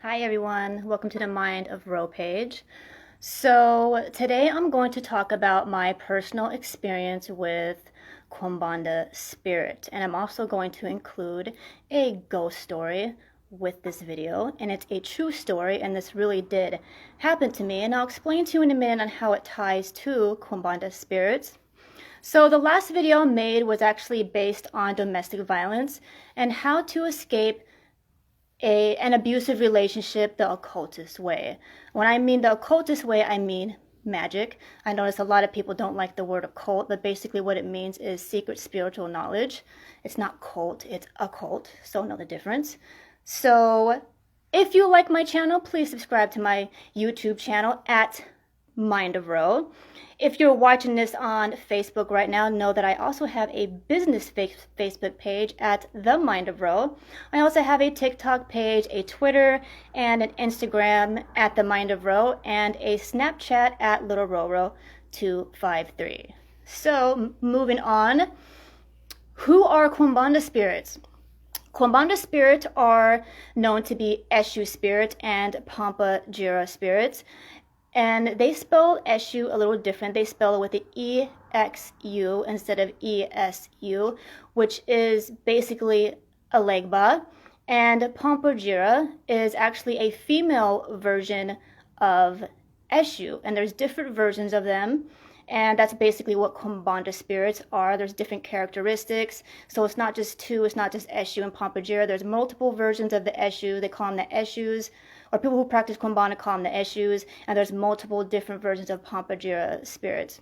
Hi everyone, welcome to the Mind of Ro page. So today I'm going to talk about my personal experience with Quimbanda Spirit, and I'm also going to include a ghost story with this video, and it's a true story, and this really did happen to me, and I'll explain to you in a minute on how it ties to Quimbanda Spirits. So the last video I made was actually based on domestic violence and how to escape an abusive relationship the occultist way. When I mean the occultist way, I mean magic. I notice a lot of people don't like the word occult, but basically what it means is secret spiritual knowledge. It's not cult, it's occult, so know the difference. So if you like my channel, please subscribe to my YouTube channel at Mind of Ro. If you're watching this on Facebook right now, know that I also have a business Facebook page at The Mind of Ro. I also have a TikTok page, a Twitter, and an Instagram at The Mind of Ro, and a Snapchat at Little Roro 253. So moving on, who are Quimbanda spirits? Quimbanda spirits are known to be Eshu spirits and Pomba jira spirits. And they spell Eshu a little different. They spell it with the EXU instead of ESU, which is basically a legba. And Pomba jira is actually a female version of Eshu. And there's different versions of them. And that's basically what Quimbanda spirits are. There's different characteristics. So it's not just two, it's not just Eshu and Pomba jira. There's multiple versions of the Eshu. They call them the Eshus, or people who practice Quimbanda call them the Eshus. And there's multiple different versions of Pomba jira spirits.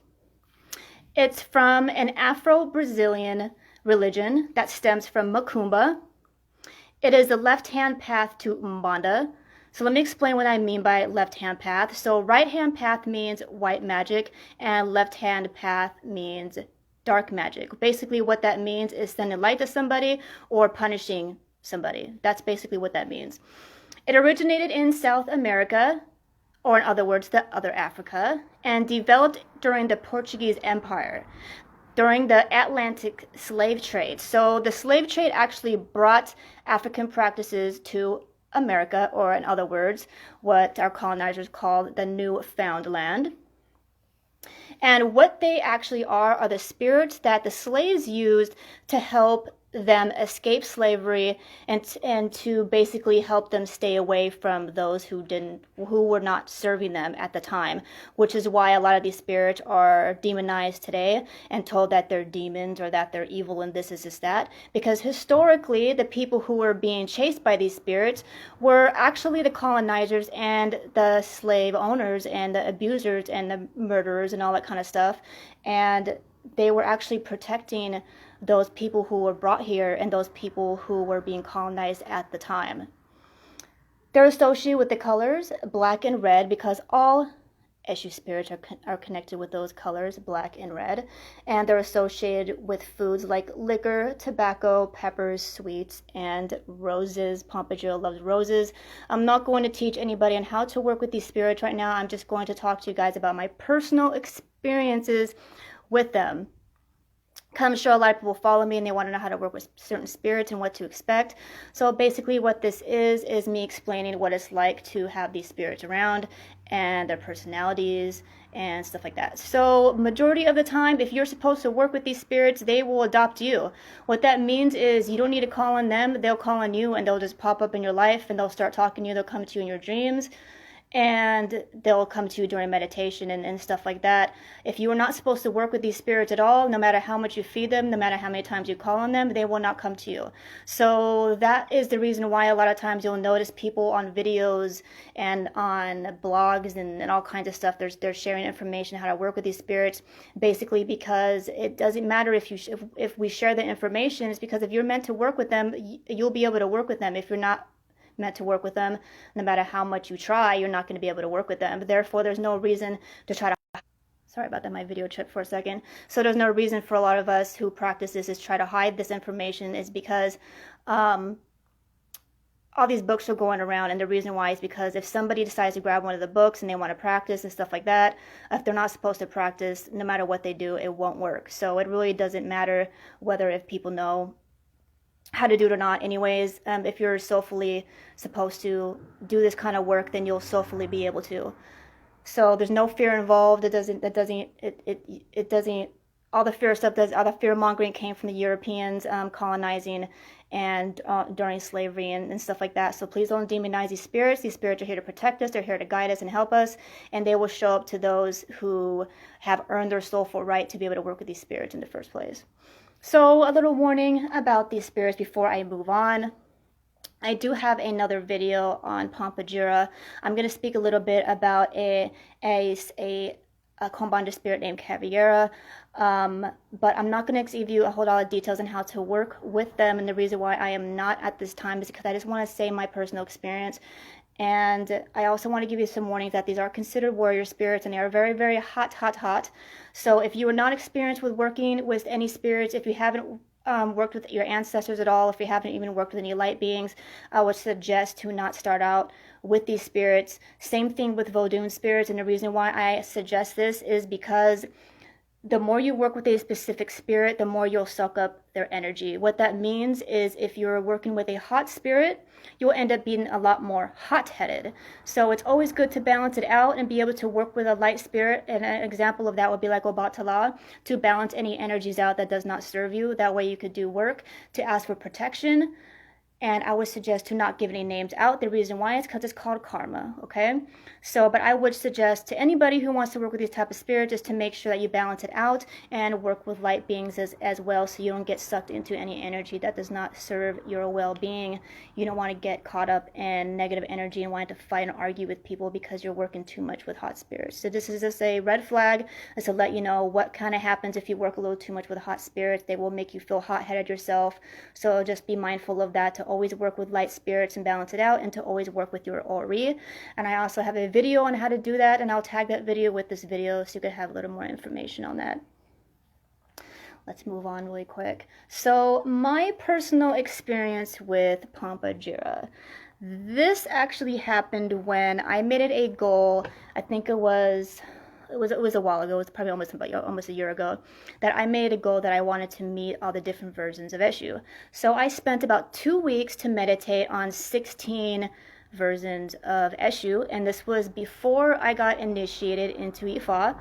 It's from an Afro-Brazilian religion that stems from Macumba. It is the left-hand path to Umbanda. So let me explain what I mean by left-hand path. So right-hand path means white magic, and left-hand path means dark magic. Basically what that means is sending light to somebody or punishing somebody. That's basically what that means. It originated in South America, or in other words, the other Africa, and developed during the Portuguese Empire, during the Atlantic slave trade. So the slave trade actually brought African practices to America, or in other words, what our colonizers called the New Found Land. And what they actually are the spirits that the slaves used to help them escape slavery and to basically help them stay away from those who were not serving them at the time, which is why a lot of these spirits are demonized today and told that they're demons or that they're evil and this is just that, because historically the people who were being chased by these spirits were actually the colonizers and the slave owners and the abusers and the murderers and all that kind of stuff, and they were actually protecting those people who were brought here and those people who were being colonized at the time. They're associated with the colors black and red because all Eshu spirits are connected with those colors, black and red, and they're associated with foods like liquor, tobacco, peppers, sweets, and roses. Pomba jira loves roses. I'm not going to teach anybody on how to work with these spirits right now. I'm just going to talk to you guys about my personal experiences with them. I'm sure a lot of people follow me and they want to know how to work with certain spirits and what to expect. So basically what this is me explaining what it's like to have these spirits around and their personalities and stuff like that. So majority of the time, if you're supposed to work with these spirits, they will adopt you. What that means is you don't need to call on them. They'll call on you and they'll just pop up in your life and they'll start talking to you. They'll come to you in your dreams. And they'll come to you during meditation and stuff like that. If you are not supposed to work with these spirits at all, no matter how much you feed them, no matter how many times you call on them, they will not come to you. So that is the reason why a lot of times you'll notice people on videos and on blogs and all kinds of stuff, they're sharing information how to work with these spirits, basically because it doesn't matter if we share the information. It's because if you're meant to work with them, you'll be able to work with them. If you're not meant to work with them, no matter how much you try, you're not going to be able to work with them. Therefore, there's no reason to try to, sorry about that, my video tripped for a second. So there's no reason for a lot of us who practice this is try to hide this information, is because all these books are going around, and the reason why is because if somebody decides to grab one of the books and they want to practice and stuff like that, if they're not supposed to practice, no matter what they do, it won't work. So it really doesn't matter whether if people know how to do it or not anyways. If you're soulfully supposed to do this kind of work, then you'll soulfully be able to. So there's no fear involved. It doesn't, all the fear stuff all the fear mongering came from the Europeans colonizing and during slavery and stuff like that. So please don't demonize these spirits. These spirits are here to protect us. They're here to guide us and help us. And they will show up to those who have earned their soulful right to be able to work with these spirits in the first place. So a little warning about these spirits before I move on. I do have another video on Pomba jira. I'm going to speak a little bit about a Quimbanda spirit named Caviera, but I'm not going to give you a whole lot of details on how to work with them, and the reason why I am not at this time is because I just want to say my personal experience. And I also want to give you some warnings that these are considered warrior spirits and they are very, very hot, hot, hot. So if you are not experienced with working with any spirits, if you haven't worked with your ancestors at all, if you haven't even worked with any light beings, I would suggest to not start out with these spirits. Same thing with Vodun spirits, and the reason why I suggest this is because the more you work with a specific spirit, the more you'll suck up their energy. What that means is if you're working with a hot spirit, you'll end up being a lot more hot-headed. So it's always good to balance it out and be able to work with a light spirit. And an example of that would be like Obatala, to balance any energies out that does not serve you. That way you could do work to ask for protection. And I would suggest to not give any names out. The reason why is because it's called karma, okay? So, but I would suggest to anybody who wants to work with these type of spirits is to make sure that you balance it out and work with light beings as well, so you don't get sucked into any energy that does not serve your well-being. You don't want to get caught up in negative energy and wanting to fight and argue with people because you're working too much with hot spirits. So this is just a red flag, is to let you know what kind of happens if you work a little too much with hot spirits. They will make you feel hot-headed yourself. So just be mindful of that, to always work with light spirits and balance it out, and to always work with your ori. And I also have a video on how to do that, and I'll tag that video with this video so you can have a little more information on that. Let's move on really quick. So my personal experience with Pomba jira. This actually happened when I made it a goal. I think it was a while ago. It was probably almost a year ago, that I made a goal that I wanted to meet all the different versions of Eshu. So I spent about 2 weeks to meditate on 16 versions of Eshu, and this was before I got initiated into Ifa.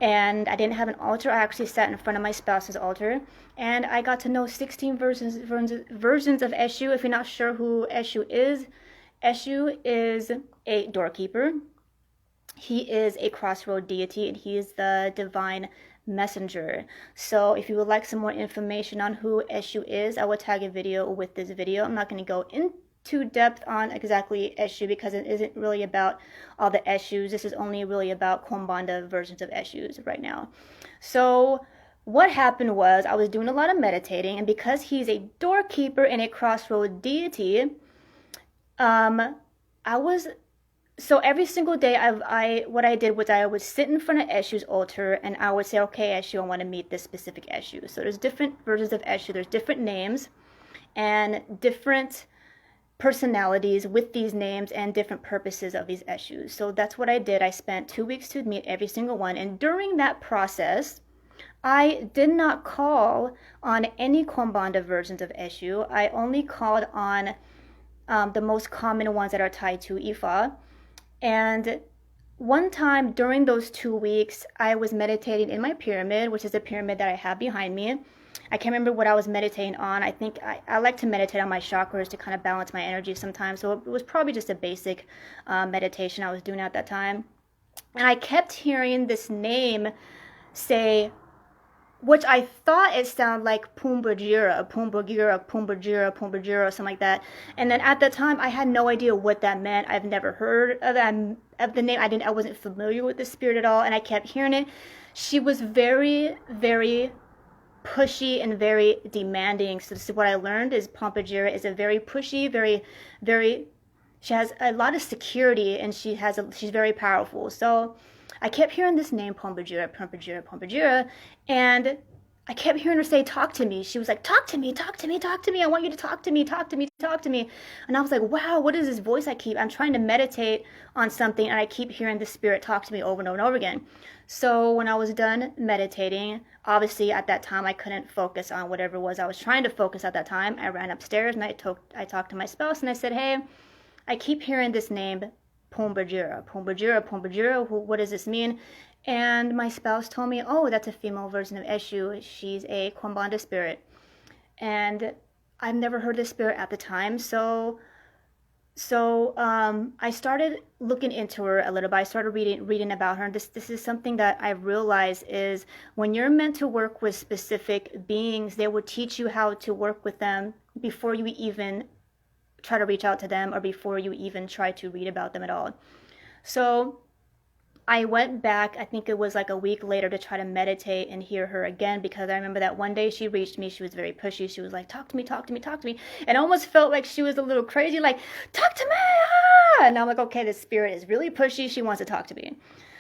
And I didn't have an altar. I actually sat in front of my spouse's altar, and I got to know 16 versions of Eshu. If you're not sure who Eshu is a doorkeeper. He is a crossroad deity, and he is the divine messenger. So if you would like some more information on who Eshu is, I will tag a video with this video. I'm not going to go into depth on exactly Eshu because it isn't really about all the Eshus. This is only really about Quimbanda versions of Eshus right now. So what happened was, I was doing a lot of meditating, and because he's a doorkeeper and a crossroad deity, so every single day, what I did was I would sit in front of Eshu's altar, and I would say, okay, Eshu, I want to meet this specific Eshu. So there's different versions of Eshu. There's different names and different personalities with these names and different purposes of these Eshus. So that's what I did. I spent 2 weeks to meet every single one. And during that process, I did not call on any Quimbanda versions of Eshu. I only called on the most common ones that are tied to Ifa. And one time during those 2 weeks, I was meditating in my pyramid, which is the pyramid that I have behind me. I can't remember what I was meditating on. I think I like to meditate on my chakras to kind of balance my energy sometimes. So it was probably just a basic meditation I was doing at that time. And I kept hearing this name say, which I thought it sounded like Pomba jira, Pomba jira, Pomba jira, Pomba jira, something like that. And then at the time, I had no idea what that meant. I've never heard of the name. I wasn't familiar with the spirit at all, and I kept hearing it. She was very, very pushy and very demanding. So this is what I learned: is Pomba jira is a very pushy, very, very. She has a lot of security, and she's very powerful. So I kept hearing this name, Pomba jira, Pomba jira, Pomba jira, and I kept hearing her say, talk to me. She was like, talk to me, talk to me, talk to me. I want you to talk to me, talk to me, talk to me. And I was like, wow, what is this voice I'm trying to meditate on something and I keep hearing the spirit talk to me over and over and over again. So when I was done meditating, obviously at that time I couldn't focus on whatever it was I was trying to focus at that time. I ran upstairs and I talked to my spouse and I said, hey, I keep hearing this name, Pomba jira, Pomba jira, Pomba jira. What does this mean? And my spouse told me, oh, that's a female version of Eshu. She's a Quimbanda spirit. And I've never heard this spirit at the time. So I started looking into her a little bit. I started reading about her. And this is something that I realized is when you're meant to work with specific beings, they will teach you how to work with them before you even try to reach out to them or before you even try to read about them at all. So I went back, I think it was like a week later, to try to meditate and hear her again, because I remember that one day she reached me. She was very pushy. She was like, talk to me, talk to me, talk to me. And I almost felt like she was a little crazy, like, talk to me. Ah! And I'm like, okay, this spirit is really pushy. She wants to talk to me.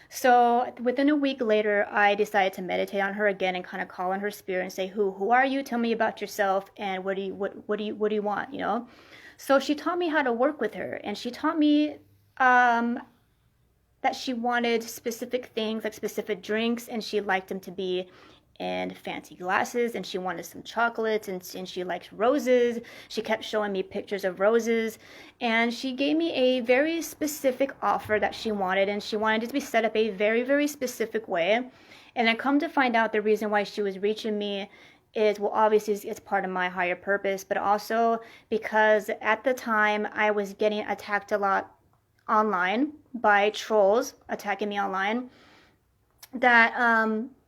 So within a week later, I decided to meditate on her again and kind of call on her spirit and say, who are you? Tell me about yourself, and what do you want, you know? So she taught me how to work with her, and she taught me that she wanted specific things, like specific drinks, and she liked them to be in fancy glasses, and she wanted some chocolates, and she likes roses. She kept showing me pictures of roses, and she gave me a very specific offer that she wanted, and she wanted it to be set up a very, very specific way. And I come to find out the reason why she was reaching me is, well, obviously it's part of my higher purpose, but also because at the time I was getting attacked a lot online by trolls attacking me online that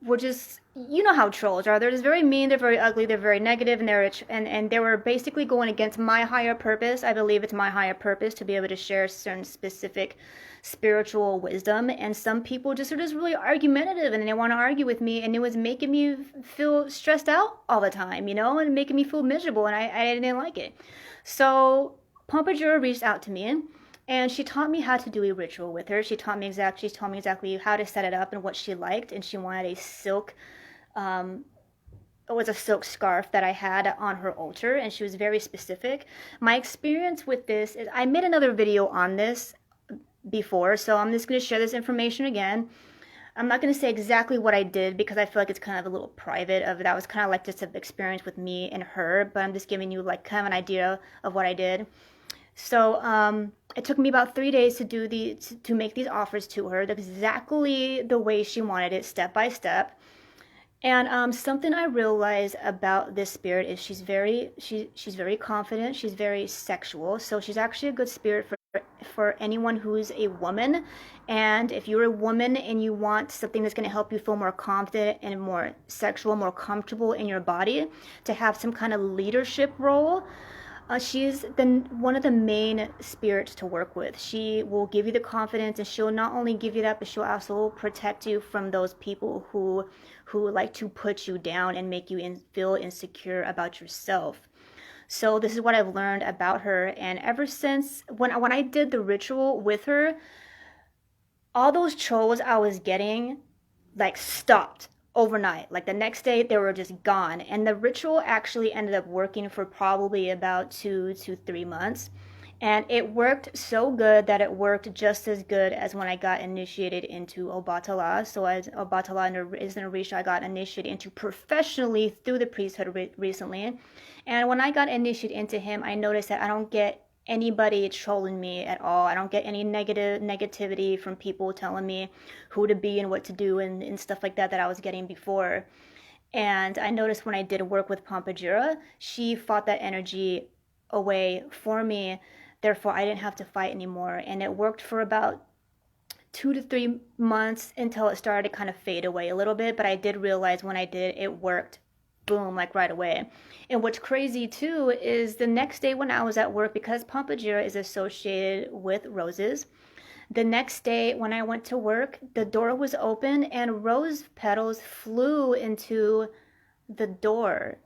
were just, you know how trolls are. They're just very mean, they're very ugly, they're very negative, and they were basically going against my higher purpose. I believe it's my higher purpose to be able to share certain specific spiritual wisdom, and some people just are just really argumentative and they want to argue with me, and it was making me feel stressed out all the time, you know, and making me feel miserable, and I didn't like it. So Pomba reached out to me, and she taught me how to do a ritual with her. She told me exactly how to set it up and what she liked, and she wanted a silk it was a silk scarf that I had on her altar, and she was very specific. My experience with this is, I made another video on this before, so I'm just going to share this information again. I'm not going to say exactly what I did because I feel like it's kind of a little private. That was kind of like just an experience with me and her, but I'm just giving you like kind of an idea of what I did. So it took me about 3 days to make these offers to her exactly the way she wanted it, step by step. And something I realized about this spirit is she's very confident. She's very sexual. So she's actually a good spirit for anyone who's a woman. And if you're a woman and you want something that's going to help you feel more confident and more sexual, more comfortable in your body, to have some kind of leadership role, she's one of the main spirits to work with. She will give you the confidence, and she'll not only give you that, but she'll also protect you from those people who like to put you down and make you feel insecure about yourself. So this is what I've learned about her, and ever since when I did the ritual with her, all those trolls I was getting like stopped overnight. Like the next day they were just gone, and the ritual actually ended up working for probably about 2 to 3 months, and it worked so good that it worked just as good as when I got initiated into Obatala. So as Obatala is an Orisha I got initiated into professionally through the priesthood recently, and when I got initiated into him, I noticed that I don't get anybody trolling me at all. I don't get any negativity from people telling me who to be and what to do and stuff like that I was getting before. And I noticed when I did work with Pomba, she fought that energy away for me. Therefore, I didn't have to fight anymore. And it worked for about 2 to 3 months until it started to kind of fade away a little bit. But I did realize when I did, it worked, boom, like right away. And what's crazy too is the next day when I was at work, because Pomba is associated with roses, the next day when I went to work, the door was open and rose petals flew into the door.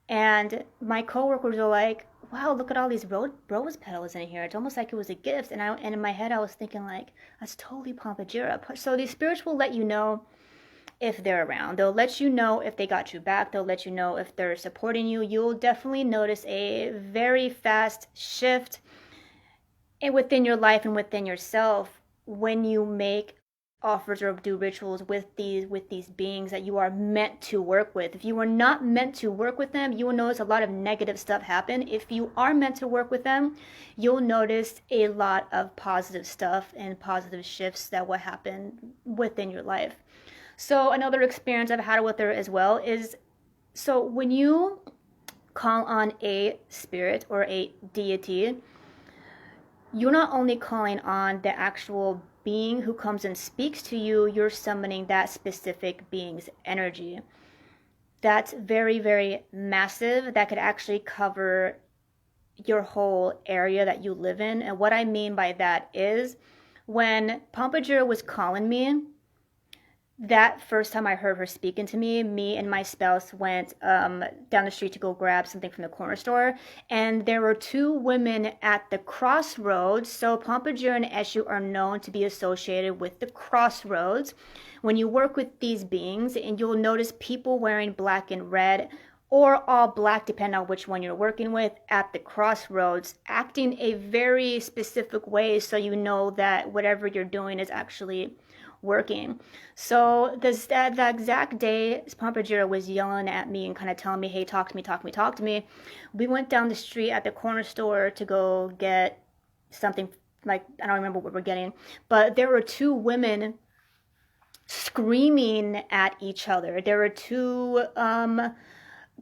And my coworkers were like, wow, look at all these rose petals in here. It's almost like it was a gift. And in my head I was thinking like, that's totally Pomba. So these spirits will let you know if they're around. They'll let you know if they got you back. They'll let you know if they're supporting you. You'll definitely notice a very fast shift within your life and within yourself when you make offers or do rituals with these beings that you are meant to work with. If you are not meant to work with them, you will notice a lot of negative stuff happen. If you are meant to work with them, you'll notice a lot of positive stuff and positive shifts that will happen within your life. So another experience I've had with her as well is, so when you call on a spirit or a deity, you're not only calling on the actual being who comes and speaks to you, you're summoning that specific being's energy. That's very, very massive. That could actually cover your whole area that you live in. And what I mean by that is, when Pomba was calling me, that first time I heard her speaking to me, me and my spouse went down the street to go grab something from the corner store, and there were two women at the crossroads. So Pomba and Eshu are known to be associated with the crossroads. When you work with these beings, and you'll notice people wearing black and red, or all black, depending on which one you're working with, at the crossroads, acting a very specific way so you know that whatever you're doing is actually working. So the exact day Pomba was yelling at me and kind of telling me, hey, talk to me, talk to me, talk to me, we went down the street at the corner store to go get something, like, I don't remember what we're getting, but there were two women screaming at each other. There were two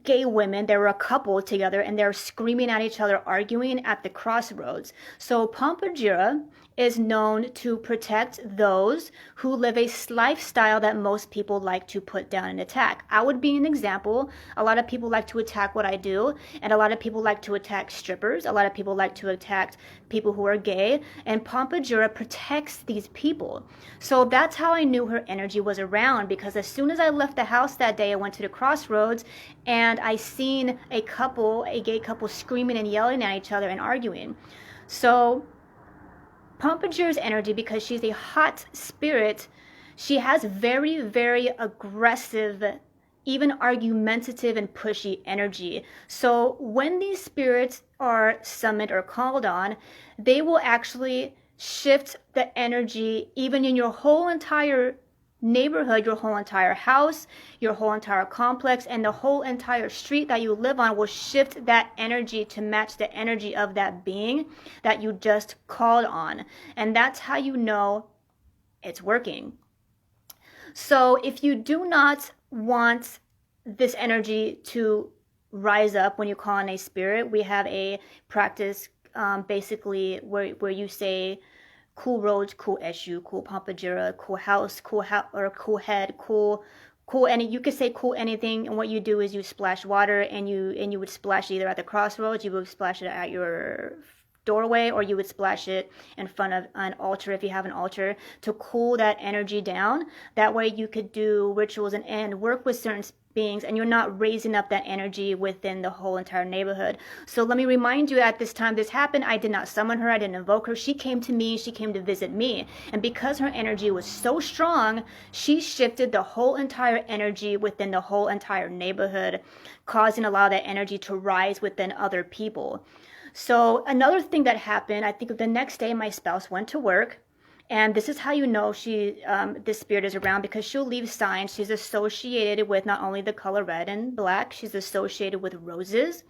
gay women, there were a couple together, and they're screaming at each other, arguing at the crossroads. So Pomba is known to protect those who live a lifestyle that most people like to put down and attack. I would be an example. A lot of people like to attack what I do, and a lot of people like to attack strippers. A lot of people like to attack people who are gay, and Pomba protects these people. So that's how I knew her energy was around, because as soon as I left the house that day, I went to the crossroads, and I seen a gay couple screaming and yelling at each other and arguing. So Pomba energy, because she's a hot spirit, she has very, very aggressive, even argumentative and pushy energy. So when these spirits are summoned or called on, they will actually shift the energy even in your whole entire neighborhood, your whole entire house, your whole entire complex, and the whole entire street that you live on will shift that energy to match the energy of that being that you just called on. And that's how you know it's working. So if you do not want this energy to rise up when you call on a spirit, we have a practice basically where you say, cool roads, cool Eshu, cool Pomba, cool house, or cool head, cool, and you could say cool anything. And what you do is you splash water, and you would splash it either at the crossroads, you would splash it at your doorway, or you would splash it in front of an altar if you have an altar, to cool that energy down. That way you could do rituals and work with certain beings, and you're not raising up that energy within the whole entire neighborhood. So let me remind you, at this time this happened, I did not summon her, I didn't invoke her. She came to me, she came to visit me. And because her energy was so strong, she shifted the whole entire energy within the whole entire neighborhood, causing a lot of that energy to rise within other people. So another thing that happened, I think the next day my spouse went to work, and this is how you know this spirit is around, because she'll leave signs. She's associated with not only the color red and black, she's associated with roses,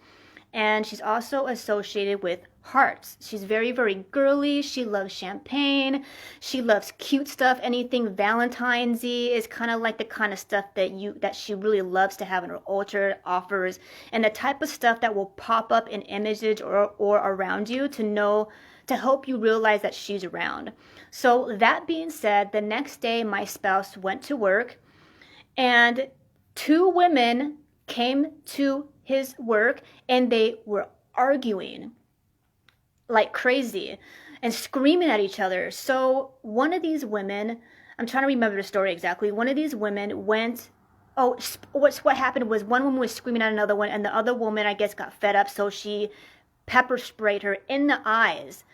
and she's also associated with hearts. She's very, very girly. She loves champagne. She loves cute stuff. Anything Valentine's-y is kind of like the kind of stuff that she really loves to have in her altar, offers, and the type of stuff that will pop up in images or around you to help you realize that she's around. So that being said, the next day my spouse went to work, and two women came to his work, and they were arguing like crazy and screaming at each other. So one of these women, I'm trying to remember the story exactly, one of these women went, what happened was one woman was screaming at another one, and the other woman, I guess, got fed up, so she pepper sprayed her in the eyes,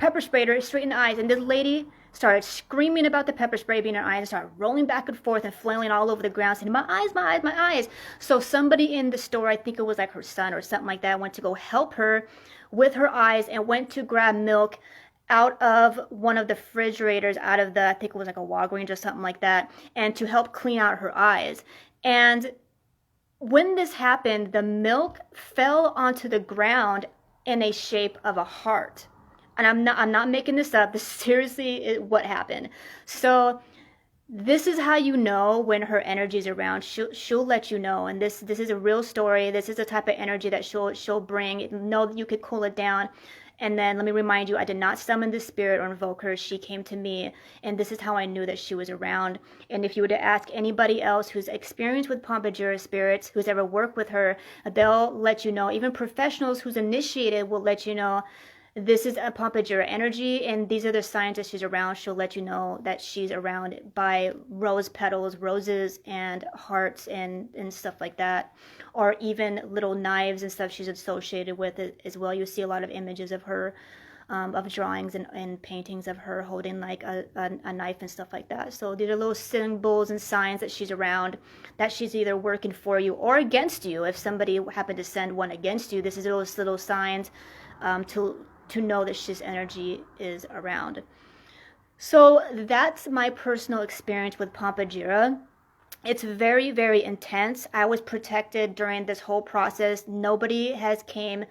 pepper sprayed her straight in the eyes. And this lady started screaming about the pepper spray being in her eyes and started rolling back and forth and flailing all over the ground saying, my eyes, my eyes, my eyes. So somebody in the store, I think it was like her son or something like that, went to go help her with her eyes and went to grab milk out of one of the refrigerators, out of the, I think it was like a Walgreens or something like that, and to help clean out her eyes. And when this happened, the milk fell onto the ground in a shape of a heart. And I'm not making this up. This is seriously what happened. So this is how you know when her energy is around. She'll let you know. And this is a real story. This is the type of energy that she'll bring. Know that you could cool it down. And then let me remind you, I did not summon this spirit or invoke her. She came to me, and this is how I knew that she was around. And if you were to ask anybody else who's experienced with Quimbanda spirits, who's ever worked with her, they'll let you know. Even professionals who's initiated will let you know this is a Quimbanda energy, and these are the signs that she's around. She'll let you know that she's around by rose petals, roses, and hearts, and stuff like that. Or even little knives and stuff she's associated with it as well. You see a lot of images of her, of drawings and paintings of her holding like a knife and stuff like that. So these are little symbols and signs that she's around, that she's either working for you or against you. If somebody happened to send one against you, this is those little signs to know that this energy is around. So that's my personal experience with Pomba jira. It's very, very intense. I was protected during this whole process. Nobody has came,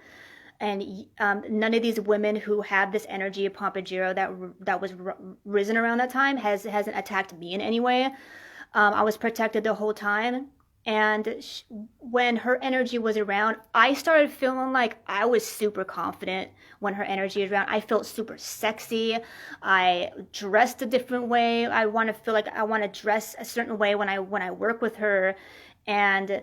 and none of these women who have this energy of Pomba jira that was risen around that time hasn't attacked me in any way. I was protected the whole time. And when her energy was around, I started feeling like I was super confident when her energy was around. I felt super sexy. I dressed a different way. I want to feel like I want to dress a certain way when I work with her. And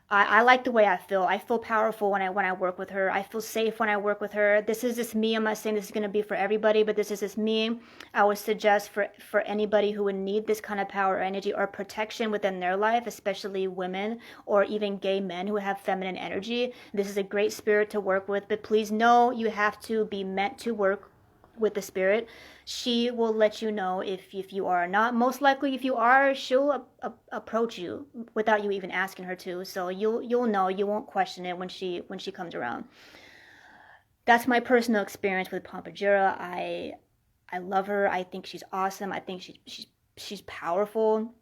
I like the way I feel. I feel powerful when I work with her. I feel safe when I work with her. This is just me. I'm not saying this is going to be for everybody, but this is just me. I would suggest for anybody who would need this kind of power or energy or protection within their life, especially women or even gay men who have feminine energy. This is a great spirit to work with, but please know you have to be meant to work with the spirit. She will let you know if you are or not. Most likely, if you are, she'll approach you without you even asking her to. So you'll know. You won't question it when she comes around. That's my personal experience with Pomba jira. I love her. I think she's awesome. I think she's powerful,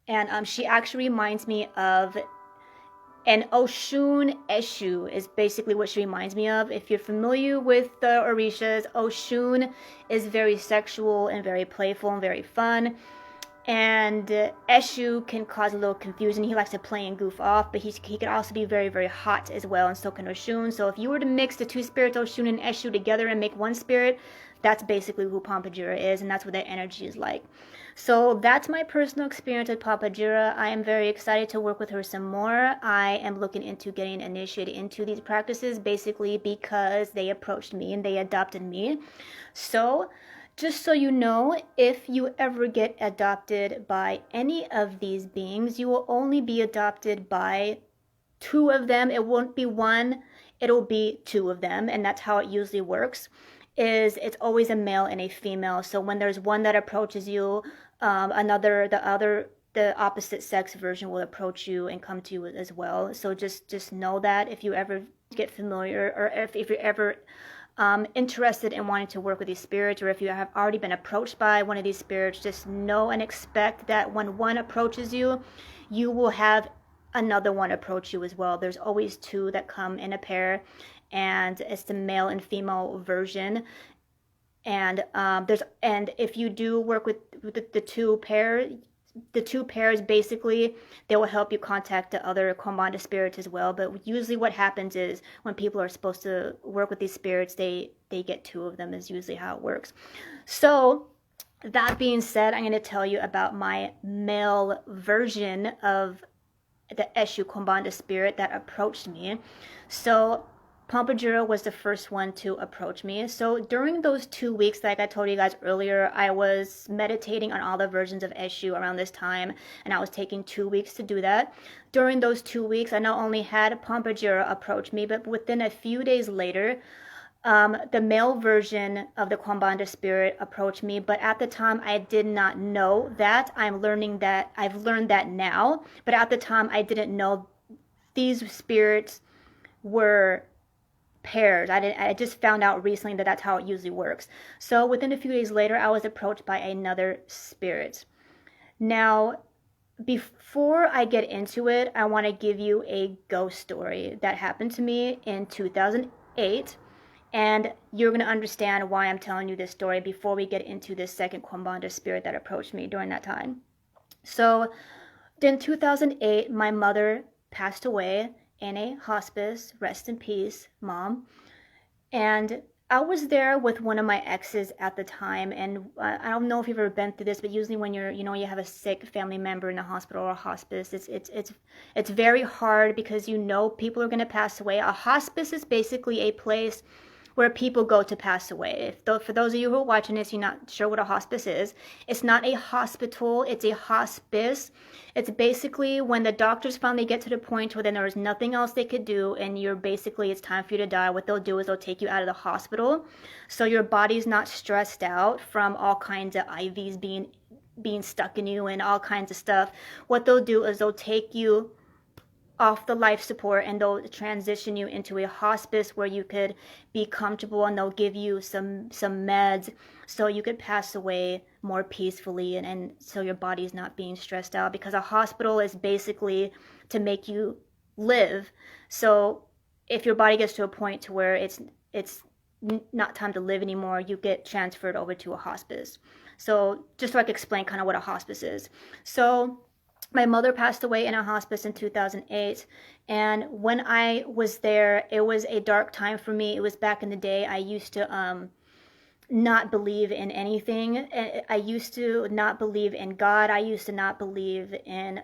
and she actually reminds me of. And Oshun Eshu is basically what she reminds me of. If you're familiar with the Orishas, Oshun is very sexual and very playful and very fun. And Eshu can cause a little confusion. He likes to play and goof off, but he can also be very, very hot as well, and so can Oshun. So if you were to mix the two spirits, Oshun and Eshu, together and make one spirit, that's basically who Pomba jira is, and that's what that energy is like. So that's my personal experience with Pomba jira. I am very excited to work with her some more. I am looking into getting initiated into these practices, basically because they approached me and they adopted me. So just so you know, if you ever get adopted by any of these beings, you will only be adopted by two of them. It won't be one, it'll be two of them, and that's how it usually works. It's always a male and a female. So when there's one that approaches you, the opposite sex version will approach you and come to you as well. So just know that if you ever get familiar, or if you're ever interested in wanting to work with these spirits, or if you have already been approached by one of these spirits, just know and expect that when one approaches you, you will have another one approach you as well. There's always two that come in a pair, and it's the male and female version. And if you do work with the two pairs, basically they will help you contact the other Quimbanda spirits as well. But usually what happens is when people are supposed to work with these spirits, they get two of them, is usually how it works. So that being said, I'm going to tell you about my male version of the Eshu Quimbanda spirit that approached me. So Pomba jira was the first one to approach me. So during those 2 weeks, like I told you guys earlier, I was meditating on all the versions of Eshu around this time, and I was taking 2 weeks to do that. During those 2 weeks, I not only had Pomba jira approach me, but within a few days later, The male version of the Quimbanda spirit approached me, but at the time I did not know that. I've learned that now, but at the time I didn't know these spirits were pairs. I just found out recently that that's how it usually works. So within a few days later, I was approached by another spirit. Now, before I get into it, I want to give you a ghost story that happened to me in 2008. And you're going to understand why I'm telling you this story before we get into this second Quimbanda spirit that approached me during that time. So, in 2008, my mother passed away in a hospice. Rest in peace, Mom. And I was there with one of my exes at the time, and I don't know if you've ever been through this, but usually when you have a sick family member in the hospital or a hospice, it's very hard because people are going to pass away. A hospice is basically a place where people go to pass away. For those of you who are watching this, you're not sure what a hospice is. It's not a hospital, it's a hospice. It's basically when the doctors finally get to the point where then there is nothing else they could do and it's time for you to die. What they'll do is they'll take you out of the hospital so your body's not stressed out from all kinds of IVs being stuck in you and all kinds of stuff. What they'll do is they'll take you off the life support and they'll transition you into a hospice where you could be comfortable, and they'll give you some meds so you could pass away more peacefully and so your body's not being stressed out, because a hospital is basically to make you live. So if your body gets to a point to where it's not time to live anymore, you get transferred over to a hospice. So just so I can explain kind of what a hospice is. So my mother passed away in a hospice in 2008, and when I was there, it was a dark time for me. It was back in the day. I used to not believe in anything. I used to not believe in God. I used to not believe in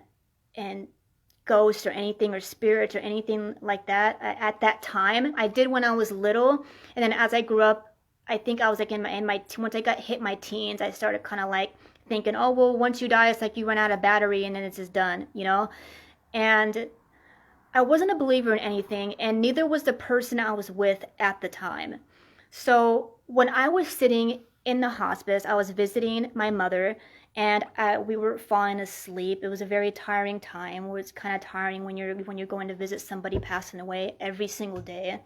ghosts or anything or spirits or anything like that at that time. I did when I was little, and then as I grew up, I think I was like once I hit my teens, I started kind of like thinking, oh, well, once you die, it's like you run out of battery and then it's just done, And I wasn't a believer in anything, and neither was the person I was with at the time. So when I was sitting in the hospice, I was visiting my mother, and we were falling asleep. It was a very tiring time. It was kind of tiring when you're going to visit somebody passing away every single day.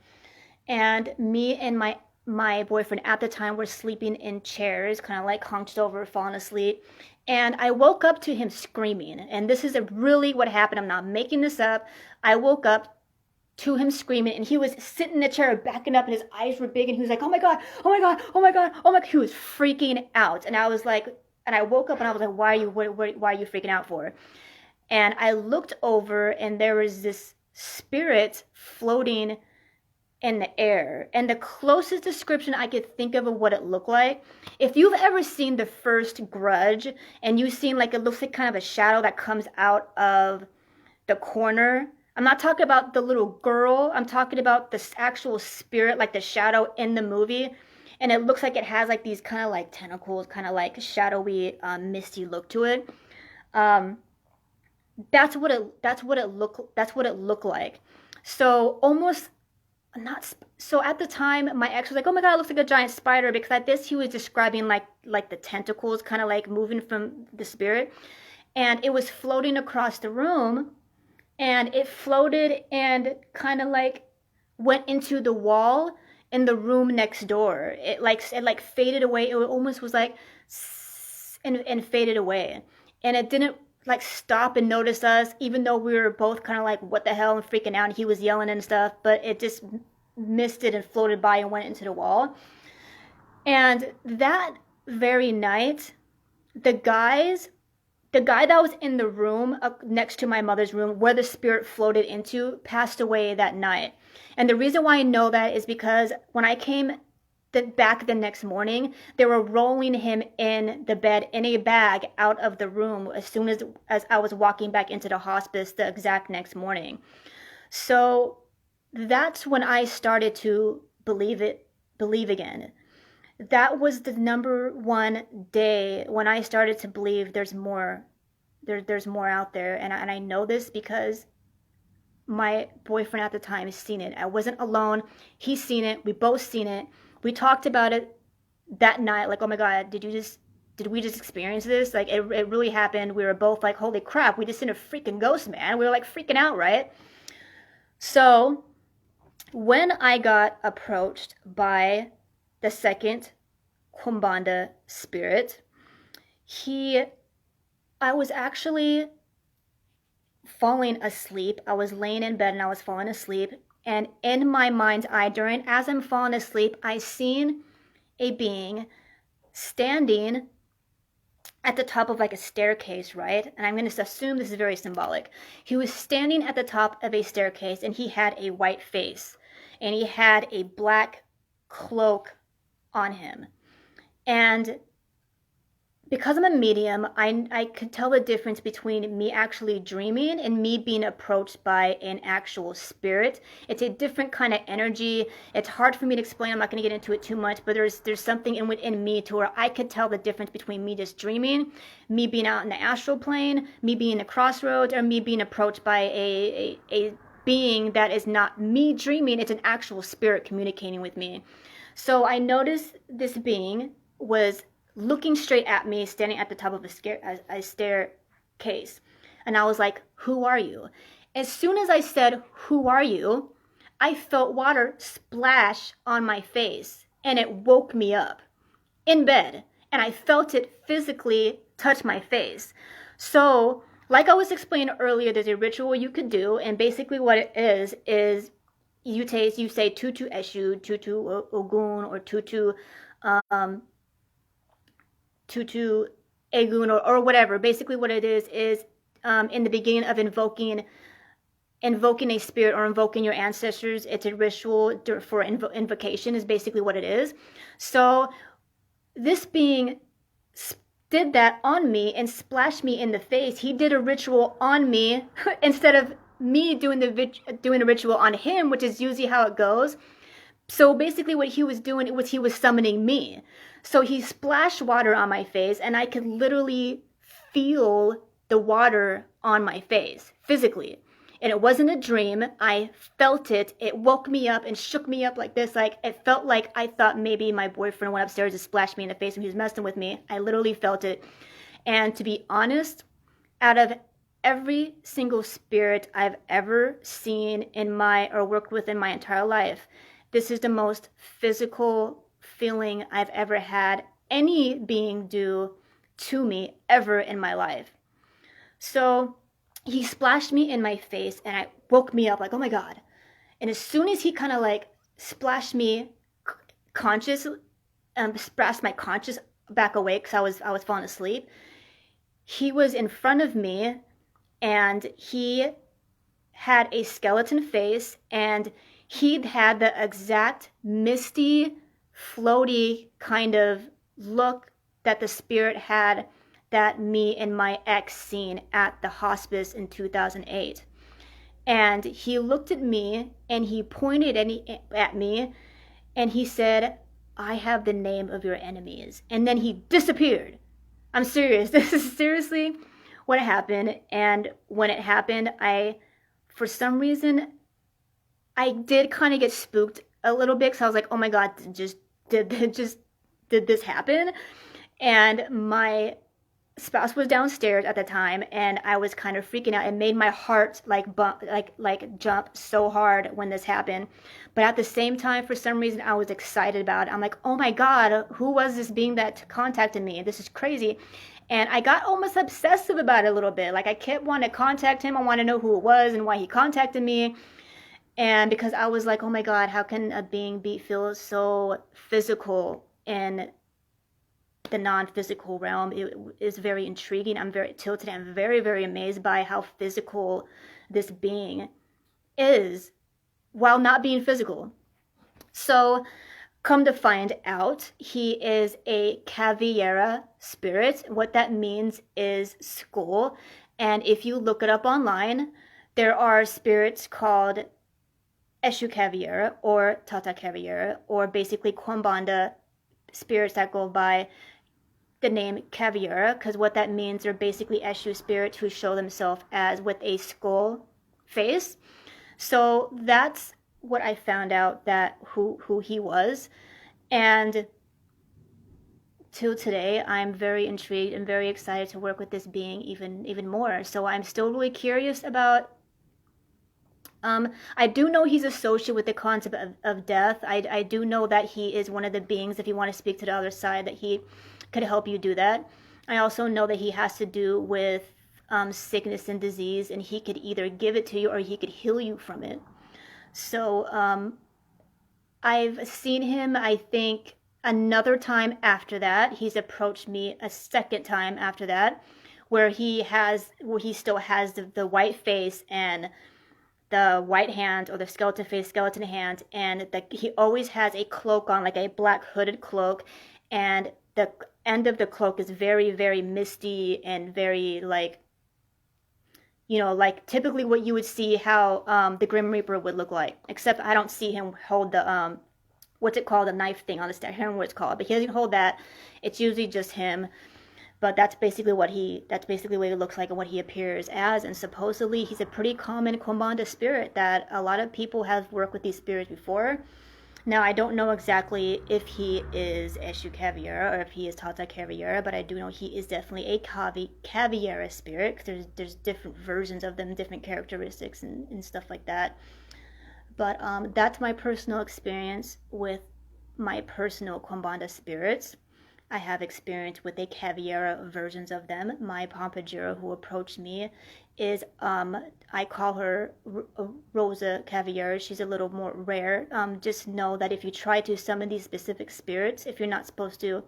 And me and my boyfriend at the time were sleeping in chairs, kind of like hunched over, falling asleep. And I woke up to him screaming. And this is really what happened. I'm not making this up. I woke up to him screaming, and he was sitting in the chair, backing up, and his eyes were big, and he was like, oh my God, oh my God, oh my God, oh my God. He was freaking out. And I was like, and I woke up and I was like, why are you freaking out for? And I looked over, and there was this spirit floating in the air. And the closest description I could think of what it looked like, if you've ever seen the first Grudge, and you've seen it looks like kind of a shadow that comes out of the corner. I'm not talking about the little girl. I'm talking about the actual spirit, like the shadow in the movie. And it looks like it has like these kind of like tentacles, kind of like shadowy, misty look to it. That's what it looked like. So almost not. So at the time, my ex was like, "Oh my God, it looks like a giant spider," because at this he was describing like the tentacles, kind of like moving from the spirit, and it was floating across the room, and it floated and kind of like went into the wall in the room next door. It faded away. It almost was like and faded away, and it didn't like stop and notice us, even though we were both kind of like, what the hell, and freaking out, and he was yelling and stuff, but it just missed it and floated by and went into the wall. And that very night, the guy that was in the room next to my mother's room where the spirit floated into passed away that night. And the reason why I know that is because when I came back the next morning, they were rolling him in the bed in a bag out of the room as soon as I was walking back into the hospice the exact next morning. So that's when I started to believe again. That was the number one day when I started to believe there's more out there. And I know this because my boyfriend at the time has seen it. I wasn't alone. He's seen it. We both seen it. We talked about it that night. Like, oh my God, did we just experience this? Like, it really happened. We were both like, holy crap, we just seen a freaking ghost, man. We were like freaking out, right? So when I got approached by the second Quimbanda spirit, I was actually falling asleep. I was laying in bed and I was falling asleep. And in my mind's eye, as I'm falling asleep, I seen a being standing at the top of like a staircase, right? And I'm going to assume this is very symbolic. He was standing at the top of a staircase and he had a white face and he had a black cloak on him. And because I'm a medium, I could tell the difference between me actually dreaming and me being approached by an actual spirit. It's a different kind of energy. It's hard for me to explain. I'm not going to get into it too much, but there's something within me to where I could tell the difference between me just dreaming, me being out in the astral plane, me being in the crossroads, or me being approached by a being that is not me dreaming. It's an actual spirit communicating with me. So I noticed this being was looking straight at me, standing at the top of a staircase. And I was like, who are you? As soon as I said, who are you? I felt water splash on my face and it woke me up in bed. And I felt it physically touch my face. So, like I was explaining earlier, there's a ritual you could do. And basically what it is you say Tutu Eshu, Tutu Ogun, or Tutu Egun, or whatever. Basically what it is in the beginning of invoking a spirit or invoking your ancestors, it's a ritual for invocation is basically what it is. So this being did that on me and splashed me in the face. He did a ritual on me instead of me doing a ritual on him, which is usually how it goes. So basically what he was doing was he was summoning me. So he splashed water on my face and I could literally feel the water on my face physically. And it wasn't a dream. I felt it. It woke me up and shook me up like this. Like it felt like I thought maybe my boyfriend went upstairs and splashed me in the face and he was messing with me. I literally felt it. And to be honest, out of every single spirit I've ever seen or worked with in my entire life, this is the most physical feeling I've ever had any being do to me ever in my life. So he splashed me in my face and it woke me up like, oh my God. And as soon as he kind of like splashed me splashed my conscious back awake because I was falling asleep, he was in front of me and he had a skeleton face and he'd had the exact misty, floaty kind of look that the spirit had that me and my ex seen at the hospice in 2008. And he looked at me and he pointed at me and he said, I have the name of your enemies. And then he disappeared. I'm serious. This is seriously what happened. And when it happened, for some reason, I did kind of get spooked a little bit because I was like, oh my God, did this happen? And my spouse was downstairs at the time and I was kind of freaking out. It made my heart jump so hard when this happened. But at the same time, for some reason, I was excited about it. I'm like, oh my God, who was this being that contacted me? This is crazy. And I got almost obsessive about it a little bit. Like I kept wanting to contact him. I want to know who it was and why he contacted me. And because I was like, oh my God, how can a being feel so physical in the non-physical realm? It is very intriguing. I'm very tilted. I'm very, very amazed by how physical this being is while not being physical. So come to find out, he is a Caviera spirit. What that means is skull. And if you look it up online, there are spirits called Eshu Caviera or Tata Caviera, or basically Quimbanda spirits that go by the name Caviera, because what that means, they're basically Eshu spirits who show themselves as with a skull face. So that's what I found out, that who he was. And till today, I'm very intrigued and very excited to work with this being even more. So I'm still really curious about. I do know he's associated with the concept of death. I do know that he is one of the beings, if you want to speak to the other side, that he could help you do that. I also know that he has to do with sickness and disease, and he could either give it to you or he could heal you from it. So I've seen him, I think, another time after that. He's approached me a second time after that, where he still has the white face and the white hand, or the skeleton face, skeleton hand, and he always has a cloak on, like a black hooded cloak, and the end of the cloak is very, very misty and very like, like typically what you would see how the Grim Reaper would look like. Except I don't see him hold the what's it called, the knife thing on the staff. I don't know what it's called, but he doesn't hold that. It's usually just him. But that's basically what he looks like and what he appears as. And supposedly he's a pretty common Quimbanda spirit, that a lot of people have worked with these spirits before. Now, I don't know exactly if he is Eshu Caviera or if he is Tata Caviera, but I do know he is definitely a Caviera spirit, because there's different versions of them, different characteristics and stuff like that. But that's my personal experience with my personal Quimbanda spirits. I have experience with a Caviera versions of them. My Pompagira who approached me is, I call her Rosa Caviera. She's a little more rare. Just know that if you try to summon these specific spirits, if you're not supposed to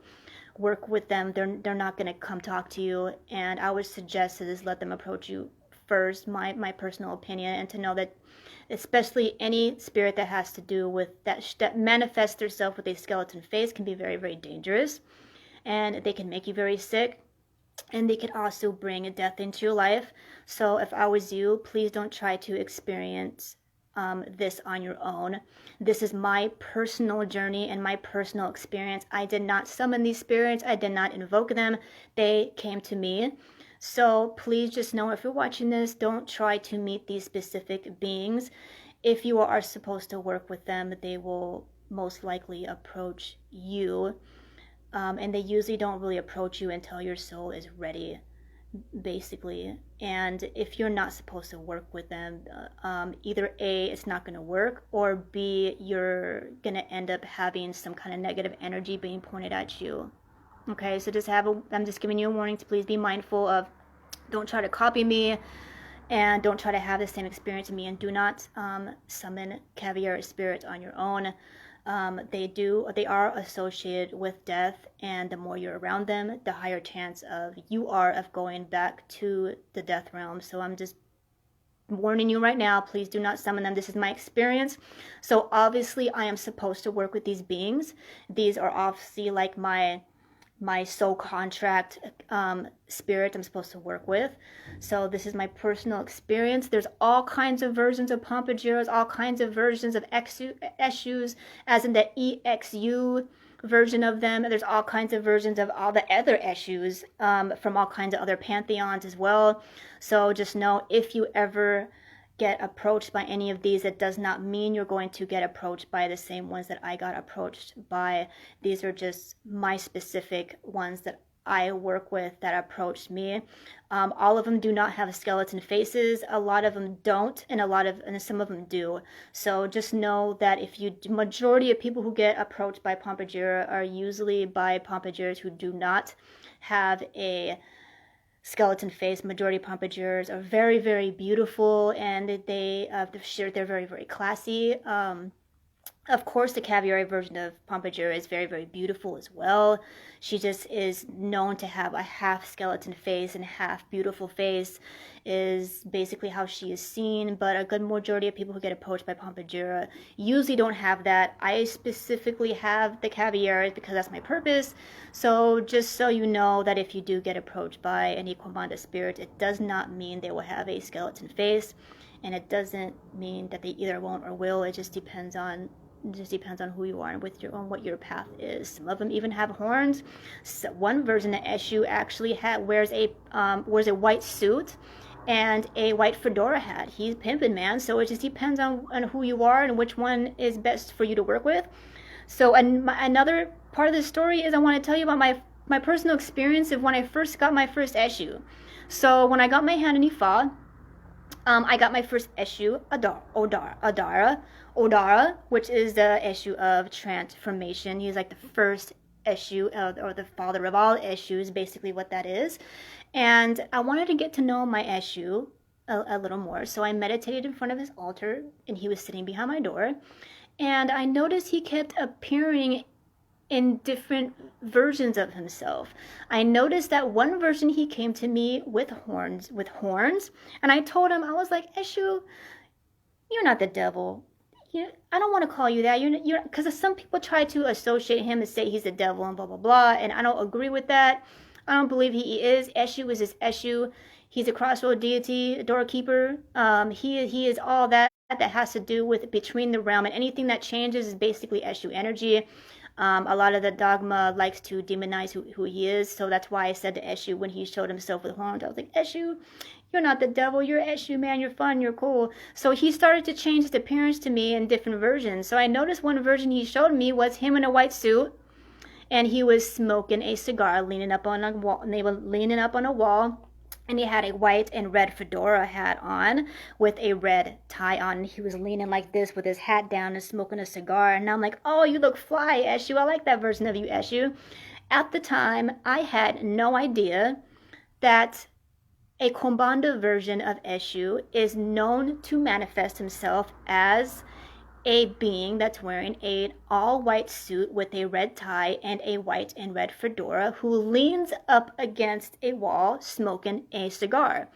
work with them, they're not going to come talk to you. And I would suggest to just let them approach you first, my personal opinion, and to know that especially any spirit that has to do with that manifests themselves with a skeleton face can be very, very dangerous, and they can make you very sick, and they can also bring a death into your life. So if I was you, please don't try to experience this on your own. This is my personal journey and my personal experience. I did not summon these spirits. I did not invoke them. They came to me. So please just know, if you're watching this, don't try to meet these specific beings. If you are supposed to work with them, they will most likely approach you. And they usually don't really approach you until your soul is ready, basically. And if you're not supposed to work with them, either A, it's not going to work, or B, you're going to end up having some kind of negative energy being pointed at you. Okay, so I'm just giving you a warning to please be mindful of, don't try to copy me, and don't try to have the same experience as me, and do not summon Caviera spirits on your own. They are associated with death, and the more you're around them, the higher chance you are of going back to the death realm. So I'm just warning you right now, please do not summon them. This is my experience. So obviously I am supposed to work with these beings. These are obviously like my soul contract spirit I'm supposed to work with. So this is my personal experience. There's all kinds of versions of Pompagiras, all kinds of versions of Eshus, as in the EXU version of them. There's all kinds of versions of all the other Eshus from all kinds of other pantheons as well. So just know, if you ever get approached by any of these, it does not mean you're going to get approached by the same ones that I got approached by. These are just my specific ones that I work with that approached me. All of them do not have skeleton faces. A lot of them don't, and some of them do. So just know that majority of people who get approached by Pompagira are usually by Pompagiras who do not have a skeleton face. Majority Pompagiras are very, very beautiful, and they're very, very classy. Of course, the Caviera version of Pompagira is very, very beautiful as well. She just is known to have a half skeleton face and half beautiful face, is basically how she is seen. But a good majority of people who get approached by Pompagira usually don't have that. I specifically have the Caviera because that's my purpose. So just so you know, that if you do get approached by any Quimbanda spirit, it does not mean they will have a skeleton face, and it doesn't mean that they either won't or will. It just depends on who you are and what your path is. Some of them even have horns. So one version of Eshu actually wears a white suit, and a white fedora hat. He's pimping, man. So it just depends on who you are and which one is best for you to work with. So another part of the story is I want to tell you about my personal experience of when I first got my first issue. So when I got my hand in Ifa, I got my first issue, Odara, which is the issue of transformation. He's like the first issue, or the father of all issues, basically what that is. And I wanted to get to know my issue a little more. So I meditated in front of his altar, and he was sitting behind my door. And I noticed he kept appearing in different versions of himself. I noticed that one version he came to me with horns, and I told him, I was like, Eshu, you're not the devil. I don't want to call you that. You're because some people try to associate him and say he's the devil and blah blah blah, and I don't agree with that. I don't believe he is. Eshu is his Eshu. He's a crossroad deity, a doorkeeper. He is all that has to do with between the realm, and anything that changes is basically Eshu energy. A lot of the dogma likes to demonize who he is, so that's why I said to Eshu when he showed himself with horns, I was like, Eshu, you're not the devil, you're Eshu, man, you're fun, you're cool. So he started to change his appearance to me in different versions. So I noticed one version he showed me was him in a white suit, and he was smoking a cigar, leaning up on a wall, and they were leaning up on a wall. And he had a white and red fedora hat on with a red tie on. He was leaning like this with his hat down and smoking a cigar. And I'm like, oh, you look fly, Eshu. I like that version of you, Eshu. At the time, I had no idea that a Quimbanda version of Eshu is known to manifest himself as a being that's wearing an all-white suit with a red tie and a white and red fedora who leans up against a wall smoking a cigar.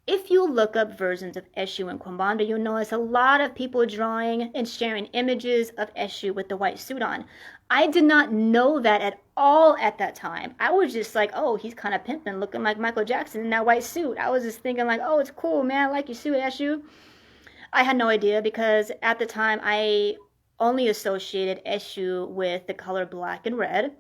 If you look up versions of Eshu and Quimbanda, you'll notice a lot of people drawing and sharing images of Eshu with the white suit on. I did not know that at all at that time. I was just like, oh, he's kind of pimping, looking like Michael Jackson in that white suit. I was just thinking like, oh, it's cool, man. I like your suit, Eshu. I had no idea because at the time I only associated Eshu with the color black and red.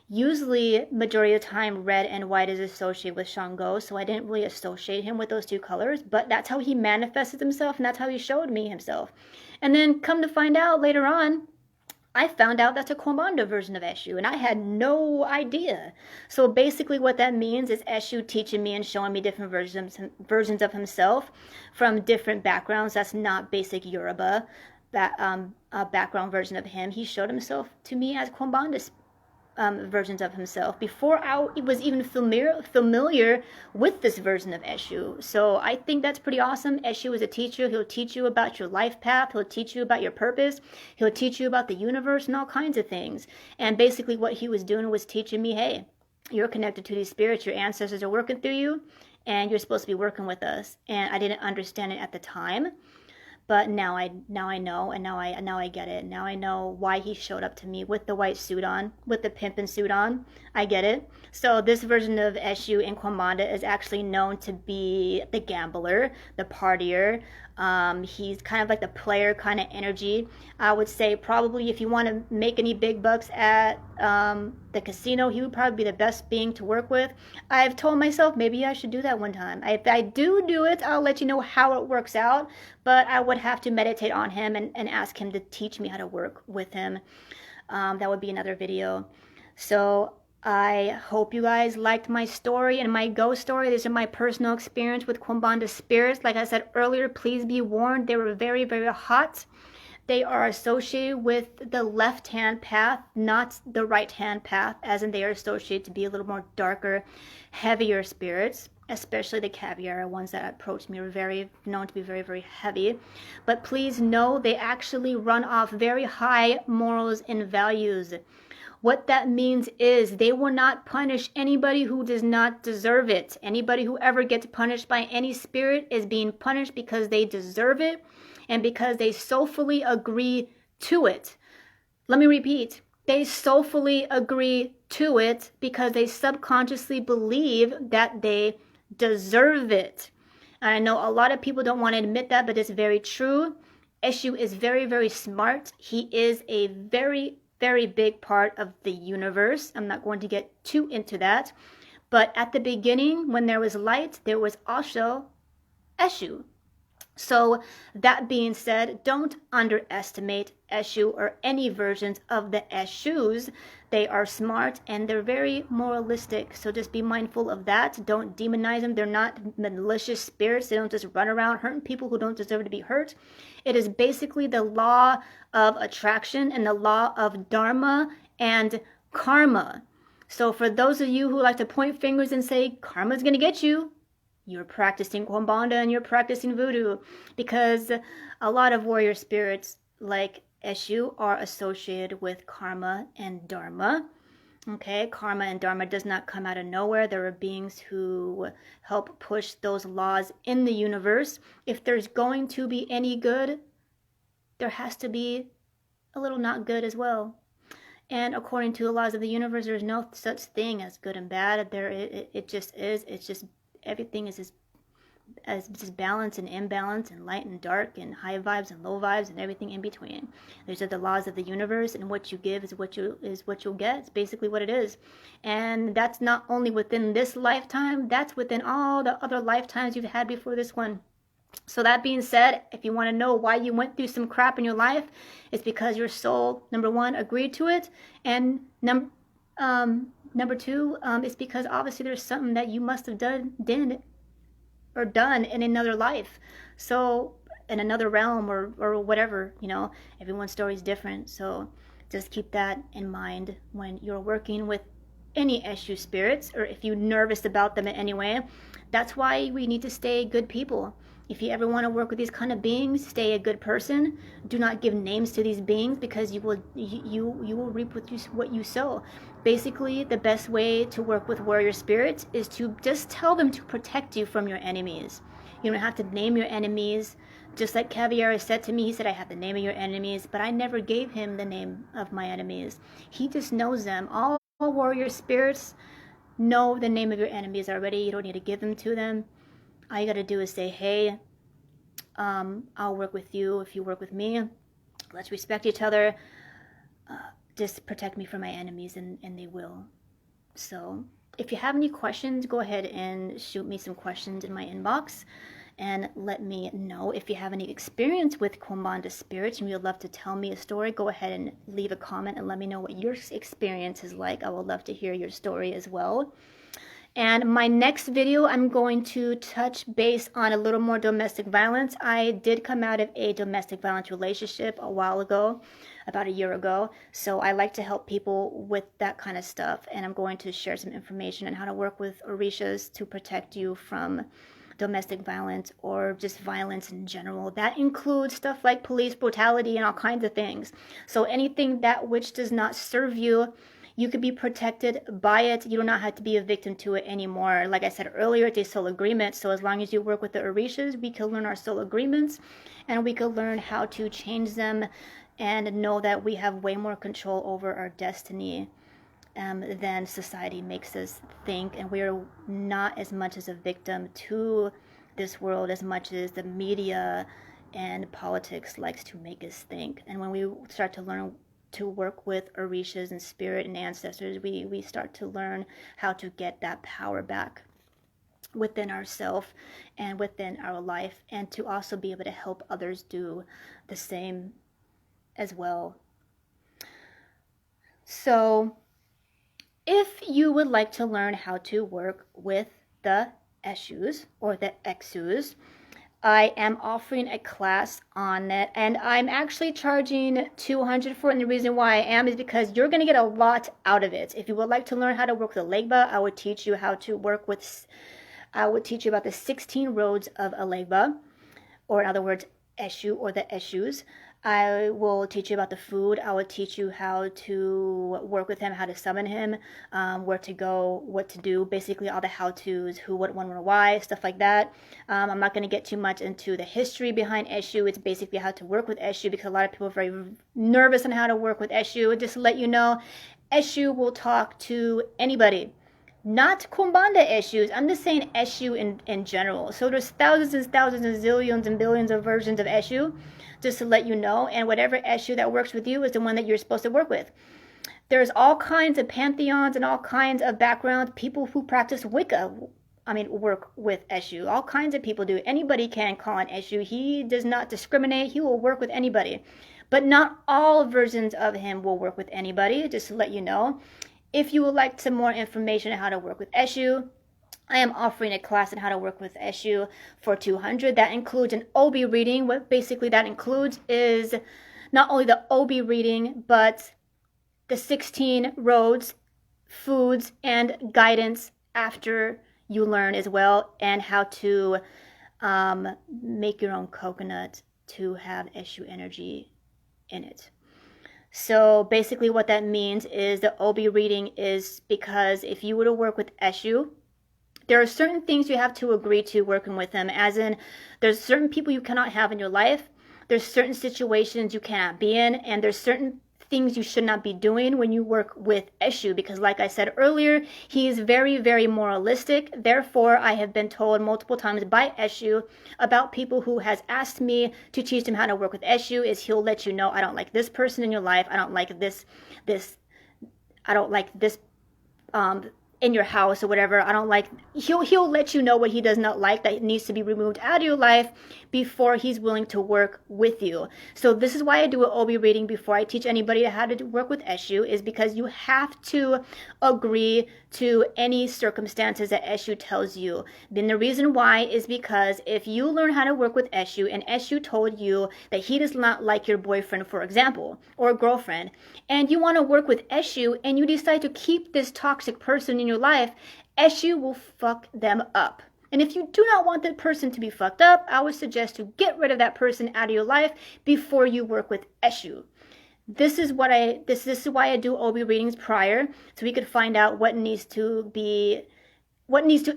Usually, majority of the time, red and white is associated with Shango, so I didn't really associate him with those two colors, but that's how he manifested himself, and that's how he showed me himself. And then, come to find out later on, I found out that's a Quimbanda version of Eshu, and I had no idea. So basically what that means is Eshu teaching me and showing me different versions of himself from different backgrounds. That's not basic Yoruba background version of him. He showed himself to me as Quimbanda versions of himself before I was even familiar with this version of Eshu. So I think that's pretty awesome. Eshu is a teacher. He'll teach you about your life path. He'll teach you about your purpose. He'll teach you about the universe and all kinds of things. And basically what he was doing was teaching me, hey, you're connected to these spirits. Your ancestors are working through you, and you're supposed to be working with us. And I didn't understand it at the time. But now I know, and now I get it. Now I know why he showed up to me with the white suit on, with the pimpin' suit on. I get it. So this version of Eshu in Quimbanda is actually known to be the gambler, the partier. He's kind of like the player kind of energy. I would say probably if you want to make any big bucks at the casino, he would probably be the best being to work with. I've told myself maybe I should do that one time. If I do it, I'll let you know how it works out. But I would have to meditate on him and ask him to teach me how to work with him. That would be another video. So I hope you guys liked my story and my ghost story. These are my personal experience with Quimbanda spirits. Like I said earlier, please be warned. They were very, very hot. They are associated with the left-hand path, not the right-hand path, as in they are associated to be a little more darker, heavier spirits, especially the Caviera ones that approached me are known to be very, very heavy. But please know they actually run off very high morals and values. What that means is they will not punish anybody who does not deserve it. Anybody who ever gets punished by any spirit is being punished because they deserve it and because they soulfully agree to it. Let me repeat. They soulfully agree to it because they subconsciously believe that they deserve it. And I know a lot of people don't want to admit that, but it's very true. Eshu is very, very smart. He is a very, very big part of the universe. I'm not going to get too into that. But at the beginning, when there was light, there was also Eshu. So that being said, don't underestimate Eshu or any versions of the Eshus. They are smart and they're very moralistic. So just be mindful of that. Don't demonize them. They're not malicious spirits. They don't just run around hurting people who don't deserve to be hurt. It is basically the law of attraction and the law of dharma and karma. So for those of you who like to point fingers and say karma's going to get you, you're practicing Quimbanda and you're practicing voodoo, because a lot of warrior spirits like Eshu are associated with karma and dharma. Okay, karma and dharma does not come out of nowhere. There are beings who help push those laws in the universe. If there's going to be any good, there has to be a little not good as well. And according to the laws of the universe, there's no such thing as good and bad. It just is. It's just everything is just balance and imbalance and light and dark and high vibes and low vibes and everything in between. These are the laws of the universe, and what you give is what you'll get. It's basically what it is. And that's not only within this lifetime, that's within all the other lifetimes you've had before this one. So that being said, if you want to know why you went through some crap in your life, it's because your soul, number one, agreed to it, and number two, it's because obviously there's something that you must have done in another life. So in another realm or whatever, everyone's story is different. So just keep that in mind when you're working with any Eshu spirits, or if you're nervous about them in any way. That's why we need to stay good people. If you ever want to work with these kind of beings, stay a good person. Do not give names to these beings, because you will reap what you sow. Basically, the best way to work with warrior spirits is to just tell them to protect you from your enemies. You don't have to name your enemies. Just like Caviera said to me, he said, I have the name of your enemies, but I never gave him the name of my enemies. He just knows them. All warrior spirits know the name of your enemies already. You don't need to give them to them. All you got to do is say, hey, I'll work with you if you work with me. Let's respect each other. Just protect me from my enemies, and they will. So if you have any questions, go ahead and shoot me some questions in my inbox and let me know. If you have any experience with Quimbanda Spirits and you'd love to tell me a story, go ahead and leave a comment and let me know what your experience is like. I would love to hear your story as well. And my next video, I'm going to touch base on a little more domestic violence. I did come out of a domestic violence relationship a while ago, about a year ago. So I like to help people with that kind of stuff. And I'm going to share some information on how to work with Orishas to protect you from domestic violence or just violence in general. That includes stuff like police brutality and all kinds of things. So anything that which does not serve you, you could be protected by it. You do not have to be a victim to it anymore. Like I said earlier, it's a soul agreement. So as long as you work with the Orishas, we can learn our soul agreements and we can learn how to change them and know that we have way more control over our destiny than society makes us think. And we are not as much as a victim to this world as much as the media and politics likes to make us think. And when we start to learn to work with Orishas and spirit and ancestors, we start to learn how to get that power back within ourselves and within our life, and to also be able to help others do the same as well. So if you would like to learn how to work with the Eshus or the Exus, I am offering a class on it, and I'm actually charging $200 for it. And the reason why I am is because you're going to get a lot out of it. If you would like to learn how to work with a legba, I would teach you how to work with, I would teach you about the 16 roads of a legba, or in other words, Eshu or the Eshus. I will teach you about the food. I will teach you how to work with him, how to summon him, where to go, what to do, basically all the how-tos, who, what, when, where, why, stuff like that. I'm not going to get too much into the history behind Eshu. It's basically how to work with Eshu, because a lot of people are very nervous on how to work with Eshu. Just to let you know, Eshu will talk to anybody. Not Quimbanda Eshus. I'm just saying Eshu in general. So there's thousands and thousands and zillions and billions of versions of Eshu, just to let you know. And whatever Eshu that works with you is the one that you're supposed to work with. There's all kinds of pantheons and all kinds of backgrounds. People who practice Wicca work with Eshu. All kinds of people do. Anybody can call on Eshu. He does not discriminate. He will work with anybody. But not all versions of him will work with anybody, just to let you know. If you would like some more information on how to work with Eshu, I am offering a class on how to work with Eshu for $200. That includes an Obi reading. What basically that includes is not only the Obi reading, but the 16 roads, foods, and guidance after you learn as well, and how to make your own coconut to have Eshu energy in it. So basically what that means is the Obi reading is because if you were to work with Eshu, there are certain things you have to agree to working with him, as in there's certain people you cannot have in your life, there's certain situations you cannot be in, and there's certain things you should not be doing when you work with Eshu, because like I said earlier, he is very, very moralistic. Therefore, I have been told multiple times by Eshu about people who has asked me to teach them how to work with Eshu is he'll let you know, I don't like this person in your life, I don't like this I don't like this in your house or whatever. I don't like, he'll let you know what he does not like that needs to be removed out of your life before he's willing to work with you. So this is why I do an Obi reading before I teach anybody how to work with Eshu, is because you have to agree to any circumstances that Eshu tells you. Then the reason why is because if you learn how to work with Eshu and Eshu told you that he does not like your boyfriend, for example, or girlfriend, and you want to work with Eshu and you decide to keep this toxic person in your life, Eshu will fuck them up. And if you do not want that person to be fucked up, I would suggest to get rid of that person out of your life before you work with Eshu. This is why I do Obi readings prior, so we could find out what needs to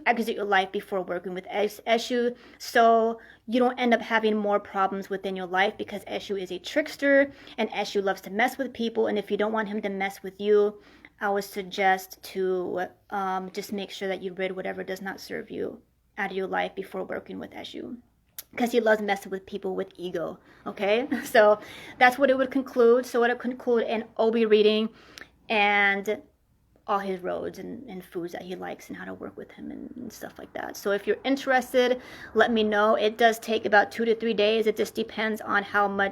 exit your life before working with Eshu, so you don't end up having more problems within your life, because Eshu is a trickster and Eshu loves to mess with people. And if you don't want him to mess with you, I would suggest to just make sure that you rid whatever does not serve you out of your life before working with Eshu, because he loves messing with people with ego. Okay, so that's what it would conclude. So it would conclude an Obi reading and all his roads and foods that he likes and how to work with him and stuff like that. So if you're interested, let me know. It does take about 2 to 3 days. It just depends on how many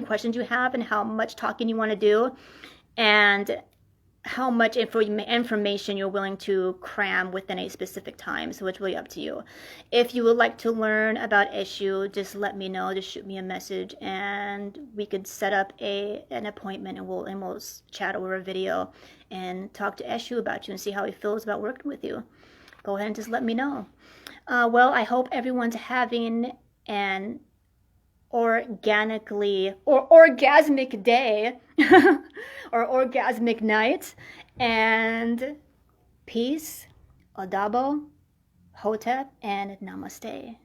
questions you have and how much talking you want to do, and how much information you're willing to cram within a specific time. So it's really up to you. If you would like to learn about Eshu, just let me know. Just shoot me a message and we could set up an appointment, and we'll chat over a video and talk to Eshu about you and see how he feels about working with you. Go ahead and just let me know. Well, I hope everyone's having an orgasmic day or orgasmic night, and peace, adabo, hotep, and namaste.